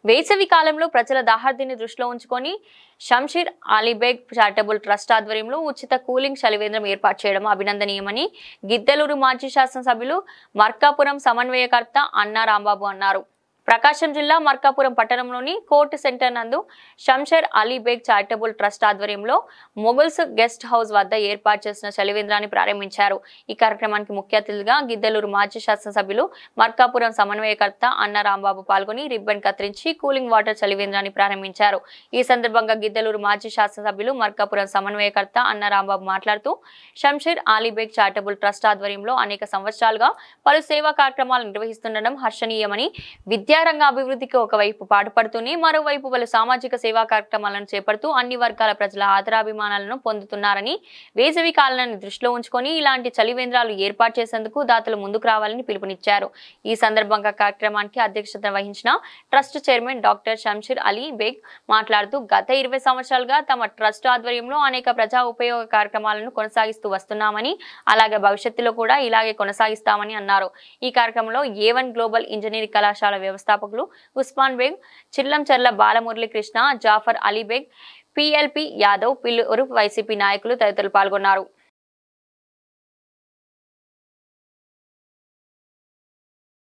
వేసవి కాలంలో ప్రజల దాహార్తిని దృష్టిలో ఉంచుకొని షంషీర్ అలీబేగ్ చారిటబుల్ ట్రస్ట్ ఆధ్వర్యంలో ఉచిత కూలింగ్ చలివేంద్రం ఏర్పాటు చేయడం అభినందనీయమని గిద్దలూరు మాజీ శాసనసభ్యులు మార్కాపురం సమన్వయకర్త అన్నా రాంబాబు అన్నారు. ప్రకాశం జిల్లా మార్కాపురం పట్టణంలోని కోర్టు సెంటర్ నందు షంషీర్ అలీబేగ్ చారిటబుల్ ట్రస్ట్ ఆధ్వర్యంలో మొబైల్స్ గెస్ట్ హౌస్ వద్ద ఏర్పాటు చేసిన చలివేంద్రాన్ని ప్రారంభించారు. ఈ కార్యక్రమానికి ముఖ్య అతిథిగా గిద్దలూరు మాజీ శాసనసభ్యులు మార్కాపురం సమన్వయకర్త అన్నా రాంబాబు పాల్గొని రిబ్బన్ కత్తిరించి కూలింగ్ వాటర్ చలివేంద్రాన్ని ప్రారంభించారు. ఈ సందర్భంగా గిద్దలూరు మాజీ శాసనసభ్యులు మార్కాపురం సమన్వయకర్త అన్నా రాంబాబు మాట్లాడుతూ షంషీర్ అలీబేగ్ చారిటబుల్ ట్రస్ట్ ఆధ్వర్యంలో అనేక సంవత్సరాలుగా పలు సేవా కార్యక్రమాలు నిర్వహిస్తుండడం హర్షణీయమని, విద్యారంగ అభివృద్ధికి ఒకవైపు పాటుపడుతూనే మరోవైపు పలు సామాజిక సేవా కార్యక్రమాలను చేపడుతూ అన్ని వర్గాల ప్రజల ఆదరాభిమానాలను పొందుతున్నారని, వేసవి కాలాన్ని దృష్టిలో ఉంచుకొని ఇలాంటి చలివేంద్రాలు ఏర్పాటు చేసేందుకు దాతలు ముందుకు రావాలని పిలుపునిచ్చారు. ఈ సందర్భంగా కార్యక్రమానికి అధ్యక్షత వహించిన trust chairman doctor Shamsher Ali Baig మాట్లాడుతూ గత 20 సంవత్సరాలుగా తమ ట్రస్ట్ ఆధ్వర్యంలో అనేక ప్రజా ఉపయోగ కార్యక్రమాలను కొనసాగిస్తూ వస్తున్నామని, అలాగే భవిష్యత్తులో కూడా ఇలాగే కొనసాగిస్తామని అన్నారు. ఈ కార్యక్రమంలో A1 గ్లోబల్ ఇంజనీరింగ్ కళాశాల వ్యవస్థాపకులు ఉస్మాన్ బేగ్, చిల్లంచర్ల బాలమురళీ కృష్ణ, జాఫర్ అలీబేగ్, PLP యాదవ్, పిల్లూరు వైసీపీ నాయకులు తదితరులు పాల్గొన్నారు.